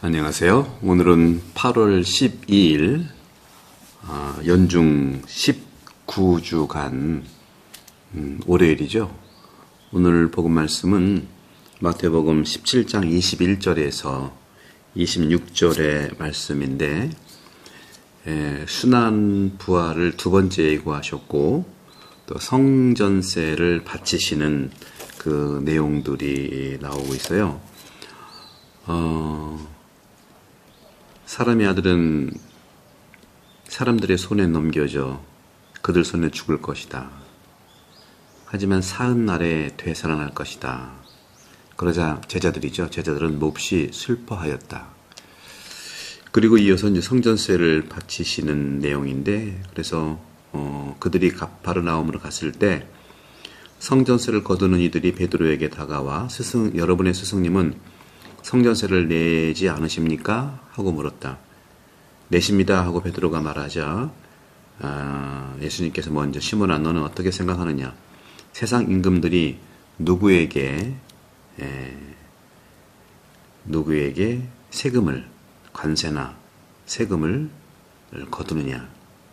안녕하세요. 오늘은 8월 12일 연중 19주간 월요일이죠. 오늘 복음 말씀은 마태복음 17장 21절에서 26절의 말씀인데 순환 부활을 두 번째 예고하셨고 또 성전세를 바치시는 그 내용들이 나오고 있어요. 사람의 아들은 사람들의 손에 넘겨져 그들 손에 죽을 것이다. 하지만 사흘 날에 되살아날 것이다. 그러자 제자들은 몹시 슬퍼하였다. 그리고 이어서 이제 성전세를 바치시는 내용인데, 그래서 그들이 가파르나움으로 갔을 때 성전세를 거두는 이들이 베드로에게 다가와 여러분의 스승님은 성전세를 내지 않으십니까? 하고 물었다. 내십니다 하고 베드로가 말하자 예수님께서 먼저 시몬아 너는 어떻게 생각하느냐? 세상 임금들이 누구에게 세금을 관세나 세금을 거두느냐?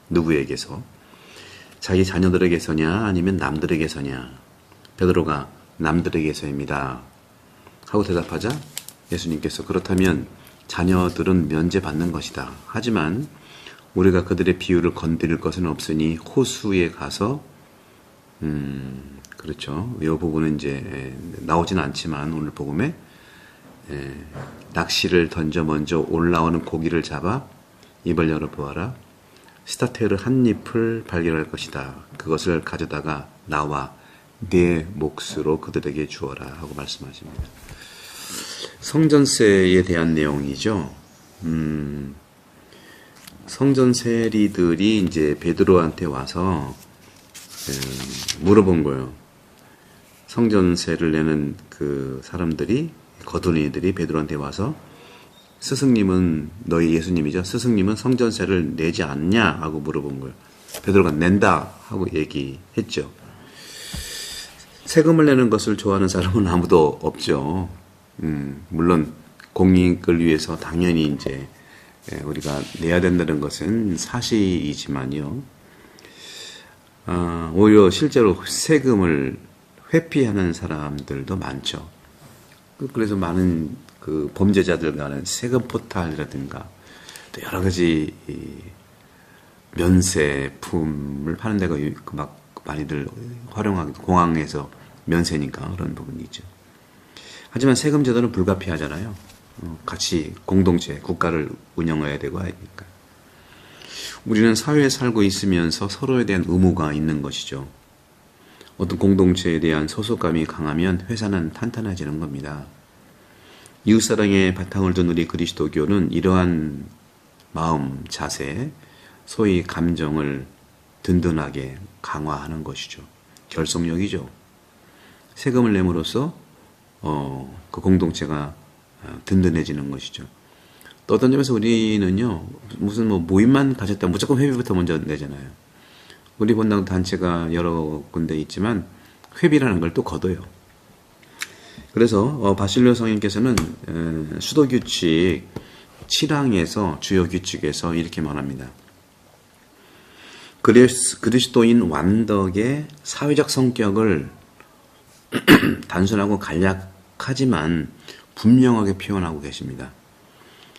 누구에게서? 자기 자녀들에게서냐 아니면 남들에게서냐? 베드로가 남들에게서입니다 하고 대답하자 예수님께서 그렇다면 자녀들은 면제받는 것이다. 하지만 우리가 그들의 비유를 건드릴 것은 없으니 호수에 가서 그렇죠. 이 부분은 이제 나오진 않지만 오늘 복음에 낚시를 던져 먼저 올라오는 고기를 잡아 입을 열어보아라. 스타테르 한 잎을 발견할 것이다. 그것을 가져다가 나와 네 몫으로 그들에게 주어라 하고 말씀하십니다. 성전세에 대한 내용이죠. 성전세리들이 이제 베드로한테 와서 물어본 거예요. 성전세를 내는 그 사람들이 거두는 이들이 베드로한테 와서 스승님은 너희 예수님이죠. 스승님은 성전세를 내지 않냐 하고 물어본 거예요. 베드로가 낸다 하고 얘기했죠. 세금을 내는 것을 좋아하는 사람은 아무도 없죠. 물론 공익을 위해서 당연히 이제 우리가 내야 된다는 것은 사실이지만요. 오히려 실제로 세금을 회피하는 사람들도 많죠. 그래서 많은 그 범죄자들 간의 세금 포탈이라든가 또 여러 가지 면세품을 파는 데가 막 많이들 활용하기도 공항에서 면세니까 그런 부분이 있죠. 하지만 세금 제도는 불가피하잖아요. 같이 공동체, 국가를 운영해야 되고 하니까. 우리는 사회에 살고 있으면서 서로에 대한 의무가 있는 것이죠. 어떤 공동체에 대한 소속감이 강하면 회사는 탄탄해지는 겁니다. 이웃사랑의 바탕을 둔 우리 그리스도교는 이러한 마음, 자세, 소위 감정을 든든하게 강화하는 것이죠. 결속력이죠. 세금을 내므로써 그 공동체가 든든해지는 것이죠. 또 어떤 점에서 우리는요, 무슨 모임만 가졌다면 무조건 회비부터 먼저 내잖아요. 우리 본당 단체가 여러 군데 있지만 회비라는 걸 또 거둬요. 그래서 바실로 성인께서는 수도규칙 7항에서 주요 규칙에서 이렇게 말합니다. 그리스도인 완덕의 사회적 성격을 단순하고 간략하지만 분명하게 표현하고 계십니다.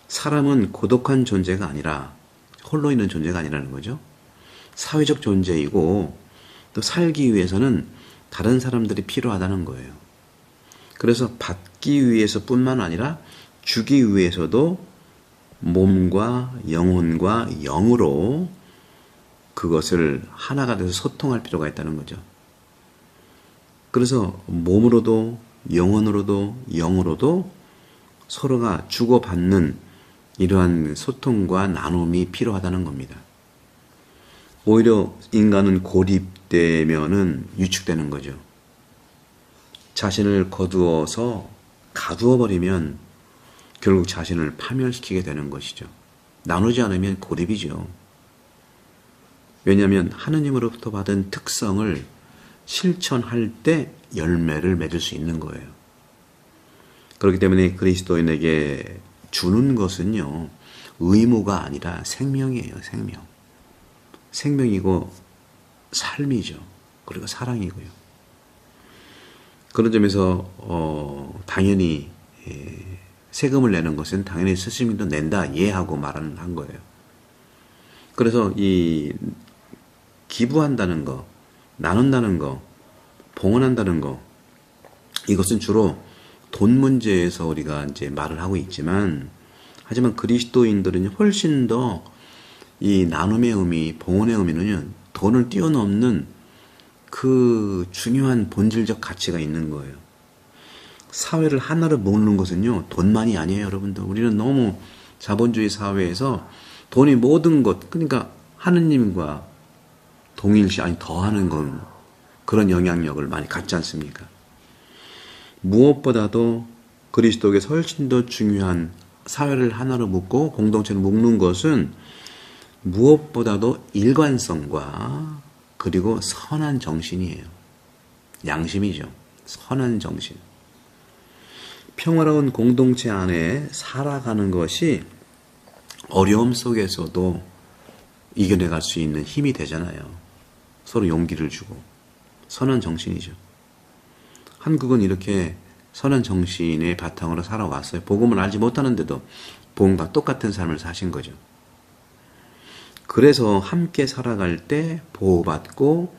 사람은 고독한 존재가 아니라 홀로 있는 존재가 아니라는 거죠. 사회적 존재이고 또 살기 위해서는 다른 사람들이 필요하다는 거예요. 그래서 받기 위해서뿐만 아니라 주기 위해서도 몸과 영혼과 영으로 그것을 하나가 돼서 소통할 필요가 있다는 거죠. 그래서 몸으로도 영혼으로도 영으로도 서로가 주고받는 이러한 소통과 나눔이 필요하다는 겁니다. 오히려 인간은 고립되면은 유축되는 거죠. 자신을 거두어서 가두어버리면 결국 자신을 파멸시키게 되는 것이죠. 나누지 않으면 고립이죠. 왜냐하면 하느님으로부터 받은 특성을 실천할 때 열매를 맺을 수 있는 거예요. 그렇기 때문에 그리스도인에게 주는 것은요, 의무가 아니라 생명이에요, 생명. 생명이고 삶이죠. 그리고 사랑이고요. 그런 점에서 당연히 세금을 내는 것은 당연히 스승님도 낸다 이해하고 말은 한 거예요. 그래서 이 기부한다는 거, 나눈다는 거, 봉헌한다는 거, 이것은 주로 돈 문제에서 우리가 이제 말을 하고 있지만, 하지만 그리스도인들은 훨씬 더 이 나눔의 의미, 봉헌의 의미는요, 돈을 뛰어넘는 그 중요한 본질적 가치가 있는 거예요. 사회를 하나로 묶는 것은요, 돈만이 아니에요, 여러분들. 우리는 너무 자본주의 사회에서 돈이 모든 것, 그러니까 하느님과 동일시, 아니 더하는 건 그런 영향력을 많이 갖지 않습니까? 무엇보다도 그리스도에게 훨씬 더 중요한 사회를 하나로 묶고 공동체를 묶는 것은 무엇보다도 일관성과 그리고 선한 정신이에요. 양심이죠. 선한 정신. 평화로운 공동체 안에 살아가는 것이 어려움 속에서도 이겨내갈 수 있는 힘이 되잖아요. 서로 용기를 주고. 선한 정신이죠. 한국은 이렇게 선한 정신의 바탕으로 살아왔어요. 복음을 알지 못하는데도 복음과 똑같은 삶을 사신 거죠. 그래서 함께 살아갈 때 보호받고,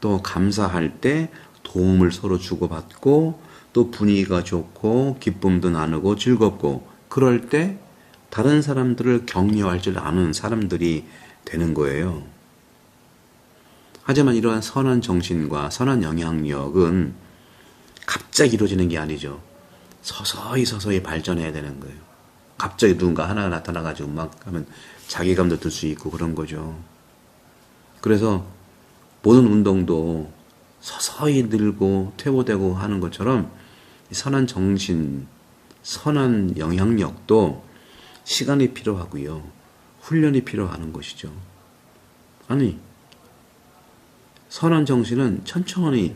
또 감사할 때 도움을 서로 주고받고, 또 분위기가 좋고 기쁨도 나누고 즐겁고, 그럴 때 다른 사람들을 격려할 줄 아는 사람들이 되는 거예요. 하지만 이러한 선한 정신과 선한 영향력은 갑자기 이루어지는 게 아니죠. 서서히 발전해야 되는 거예요. 갑자기 누군가 하나가 나타나가지고 막 하면 자괴감도 들 수 있고 그런 거죠. 그래서 모든 운동도 서서히 늘고 퇴보되고 하는 것처럼 선한 정신, 선한 영향력도 시간이 필요하고요. 훈련이 필요한 것이죠. 아니, 선한 정신은 천천히,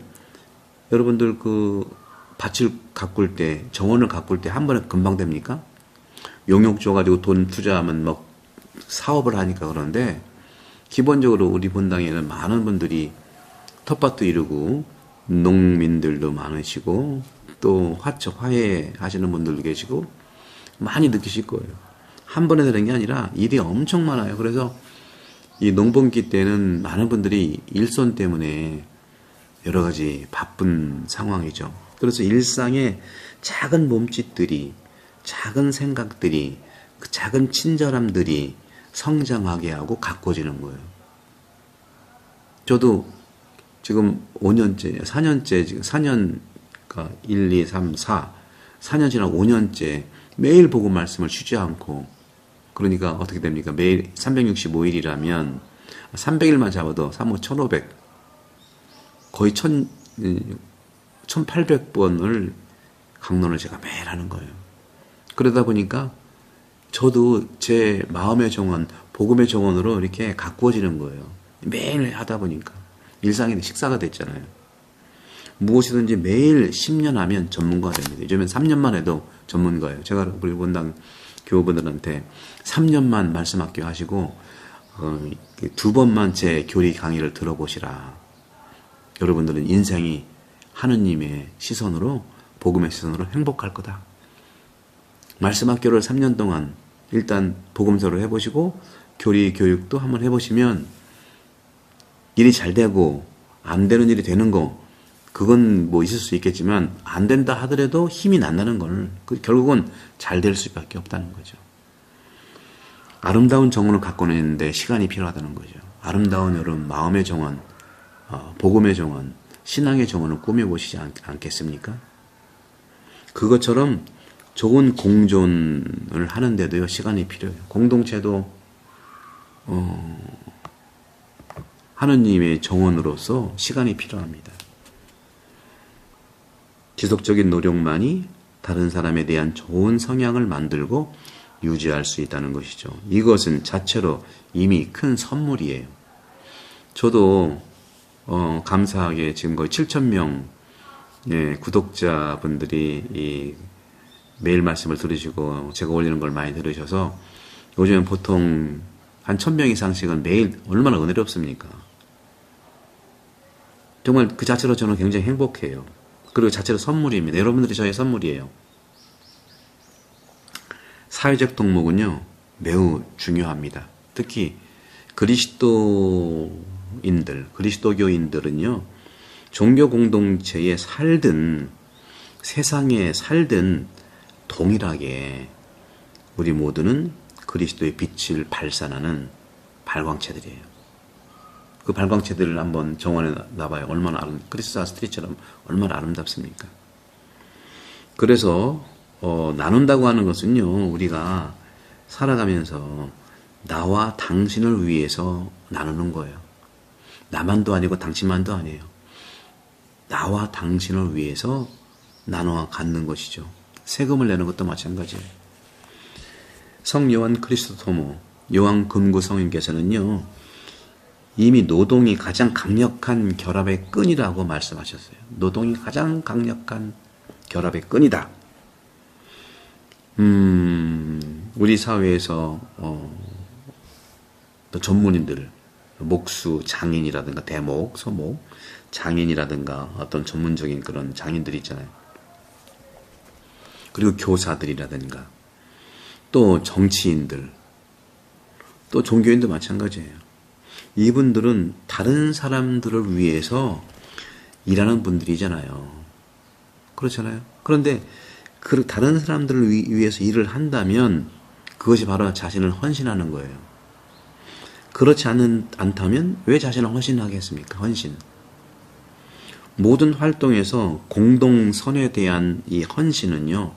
여러분들 그 밭을 가꿀 때, 정원을 가꿀 때 한 번에 금방 됩니까? 용역 줘가지고 돈 투자하면 막 사업을 하니까 그런데, 기본적으로 우리 본당에는 많은 분들이 텃밭도 이루고 농민들도 많으시고 또 화해 하시는 분들도 계시고 많이 느끼실 거예요. 한 번에 되는 게 아니라 일이 엄청 많아요. 그래서 이 농번기 때는 많은 분들이 일손 때문에 여러 가지 바쁜 상황이죠. 그래서 일상의 작은 몸짓들이, 작은 생각들이, 그 작은 친절함들이 성장하게 하고 가꿔지는 거예요. 저도 지금 5년째, 4년째, 지금 4년, 그러니까 1, 2, 3, 4, 4년 지나고 5년째 매일 보고 말씀을 쉬지 않고, 그러니까 어떻게 됩니까? 매일 365일이라면 300일만 잡아도 3호 1500, 거의 1800번을 강론을 제가 매일 하는 거예요. 그러다 보니까 저도 제 마음의 정원, 복음의 정원으로 이렇게 가꾸어지는 거예요. 매일 하다 보니까. 일상의 식사가 됐잖아요. 무엇이든지 매일 10년 하면 전문가가 됩니다. 요즘엔 3년만 해도 전문가예요. 제가 우리 본당 교우분들한테 3년만 말씀학교 하시고 2번만 제 교리 강의를 들어보시라. 여러분들은 인생이 하느님의 시선으로, 복음의 시선으로 행복할 거다. 말씀학교를 3년 동안 일단 복음서를 해보시고 교리 교육도 한번 해보시면 일이 잘 되고 안 되는 일이 되는 거, 그건 뭐 있을 수 있겠지만 안 된다 하더라도 힘이 난다는 걸, 결국은 잘 될 수밖에 없다는 거죠. 아름다운 정원을 가꾸는데 시간이 필요하다는 거죠. 아름다운 여러분 마음의 정원, 복음의 정원, 신앙의 정원을 꾸며보시지 않겠습니까? 그것처럼 좋은 공존을 하는데도요, 시간이 필요해요. 공동체도 하느님의 정원으로서 시간이 필요합니다. 지속적인 노력만이 다른 사람에 대한 좋은 성향을 만들고 유지할 수 있다는 것이죠. 이것은 자체로 이미 큰 선물이에요. 저도 감사하게 지금 거의 7,000명 구독자분들이 매일 말씀을 들으시고 제가 올리는 걸 많이 들으셔서 요즘엔 보통 한 1000명 이상씩은 매일 얼마나 은혜롭습니까? 정말 그 자체로 저는 굉장히 행복해요. 그리고 자체로 선물입니다. 여러분들이 저의 선물이에요. 사회적 동목은요, 매우 중요합니다. 특히 그리스도교인들은요, 종교 공동체에 살든 세상에 살든 동일하게 우리 모두는 그리스도의 빛을 발산하는 발광체들이에요. 그 발광체들을 한번 정원에 놔봐요. 얼마나 크리스마스 트리처럼 얼마나 아름답습니까? 그래서 나눈다고 하는 것은요, 우리가 살아가면서 나와 당신을 위해서 나누는 거예요. 나만도 아니고 당신만도 아니에요. 나와 당신을 위해서 나눠 갖는 것이죠. 세금을 내는 것도 마찬가지예요. 성 요한 크리스토토모, 요한 금구 성인께서는요, 이미 노동이 가장 강력한 결합의 끈이라고 말씀하셨어요. 노동이 가장 강력한 결합의 끈이다. 우리 사회에서 또 전문인들, 목수, 장인이라든가 대목, 소목, 장인이라든가 어떤 전문적인 그런 장인들이 있잖아요. 그리고 교사들이라든가 또 정치인들, 또 종교인도 마찬가지예요. 이분들은 다른 사람들을 위해서 일하는 분들이잖아요. 그렇잖아요. 그런데 그 다른 사람들을 위해서 일을 한다면 그것이 바로 자신을 헌신하는 거예요. 그렇지 않다면 왜 자신을 헌신하겠습니까? 헌신. 모든 활동에서 공동선에 대한 이 헌신은요,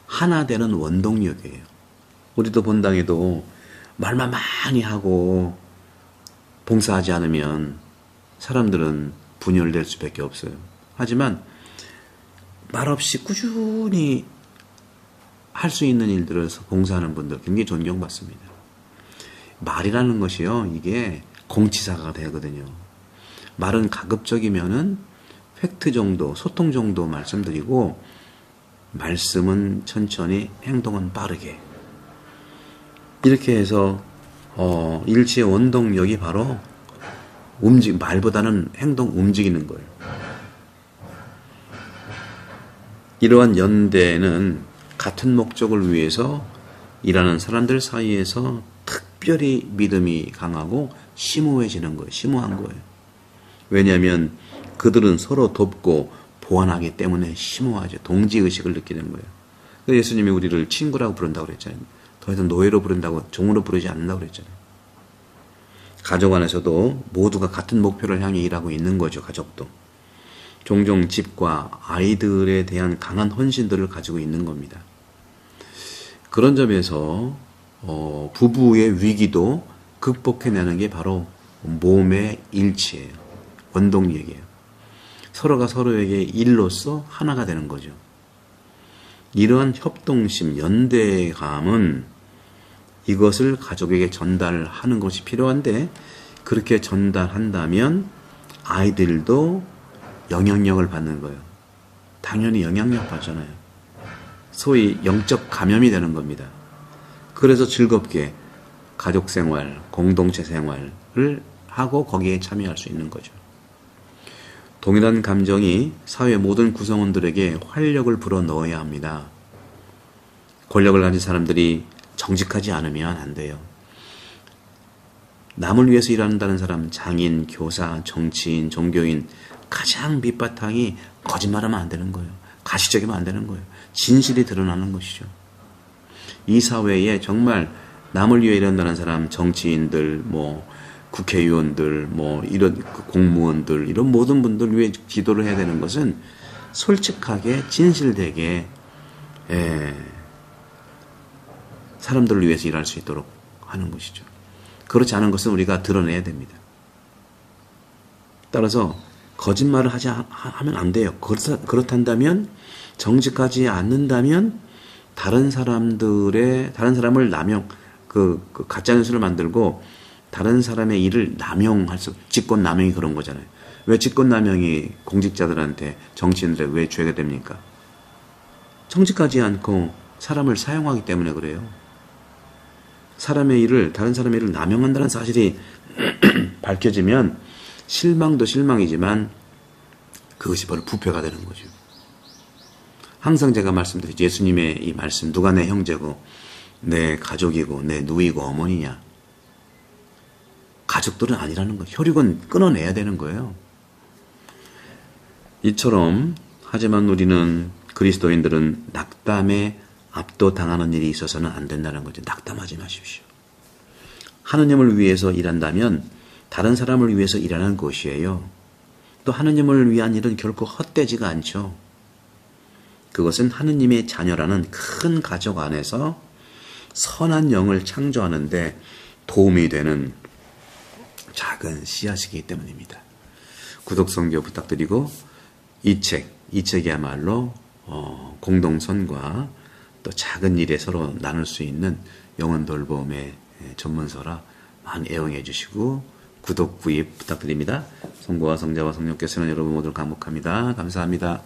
하나 되는 원동력이에요. 우리도 본당에도 말만 많이 하고 봉사하지 않으면 사람들은 분열될 수밖에 없어요. 하지만 말없이 꾸준히 할 수 있는 일들을 봉사하는 분들 굉장히 존경받습니다. 말이라는 것이요, 이게 공치사가 되거든요. 말은 가급적이면은 팩트 정도, 소통 정도 말씀드리고, 말씀은 천천히, 행동은 빠르게. 이렇게 해서 일치의 원동력이 바로 말보다는 움직이는 거예요. 이러한 연대는 같은 목적을 위해서 일하는 사람들 사이에서 특별히 믿음이 강하고 심오해지는 거예요. 심오한 거예요. 왜냐하면 그들은 서로 돕고 보완하기 때문에 심오하죠. 동지의식을 느끼는 거예요. 그래서 예수님이 우리를 친구라고 부른다고 그랬잖아요. 더 이상 노예로 부른다고, 종으로 부르지 않는다고 그랬잖아요. 가족 안에서도 모두가 같은 목표를 향해 일하고 있는 거죠. 가족도. 종종 집과 아이들에 대한 강한 헌신들을 가지고 있는 겁니다. 그런 점에서 부부의 위기도 극복해내는 게 바로 몸의 일치예요. 원동력이에요. 서로가 서로에게 일로서 하나가 되는 거죠. 이러한 협동심, 연대감은 이것을 가족에게 전달하는 것이 필요한데, 그렇게 전달한다면 아이들도 영향력을 받는 거예요. 당연히 영향력 받잖아요. 소위 영적 감염이 되는 겁니다. 그래서 즐겁게 가족 생활, 공동체 생활을 하고 거기에 참여할 수 있는 거죠. 동일한 감정이 사회 모든 구성원들에게 활력을 불어넣어야 합니다. 권력을 가진 사람들이 정직하지 않으면 안 돼요. 남을 위해서 일한다는 사람, 장인, 교사, 정치인, 종교인, 가장 밑바탕이 거짓말하면 안 되는 거예요. 가시적이면 안 되는 거예요. 진실이 드러나는 것이죠. 이 사회에 정말 남을 위해 일한다는 사람, 정치인들, 국회의원들, 이런 공무원들, 이런 모든 분들 위해 기도를 해야 되는 것은 솔직하게, 진실되게, 사람들을 위해서 일할 수 있도록 하는 것이죠. 그렇지 않은 것은 우리가 드러내야 됩니다. 따라서 거짓말을 하면 안 돼요. 그렇단다면, 정직하지 않는다면 다른 사람을 가짜뉴스를 만들고 다른 사람의 일을 직권남용이 그런 거잖아요. 왜 직권남용이 공직자들한테, 정치인들에게 왜 죄가 됩니까? 정직하지 않고 사람을 사용하기 때문에 그래요. 사람의 일을, 다른 사람의 일을 남용한다는 사실이 밝혀지면 실망도 실망이지만 그것이 바로 부패가 되는 거죠. 항상 제가 말씀드리죠. 예수님의 이 말씀, 누가 내 형제고 내 가족이고 내 누이고 어머니냐. 가족들은 아니라는 거예요. 혈육은 끊어내야 되는 거예요. 이처럼 하지만 우리는 그리스도인들은 낙담에 압도당하는 일이 있어서는 안 된다는 거죠. 낙담하지 마십시오. 하느님을 위해서 일한다면 다른 사람을 위해서 일하는 것이에요. 또 하느님을 위한 일은 결코 헛되지가 않죠. 그것은 하느님의 자녀라는 큰 가족 안에서 선한 영을 창조하는데 도움이 되는 작은 씨앗이기 때문입니다. 구독, 선교 부탁드리고 이 책이야말로 공동선과 또 작은 일에 서로 나눌 수 있는 영혼 돌봄의 전문서라 많이 애용해 주시고 구독, 구입 부탁드립니다. 성부와 성자와 성령께서는 여러분 모두를 감복합니다. 감사합니다.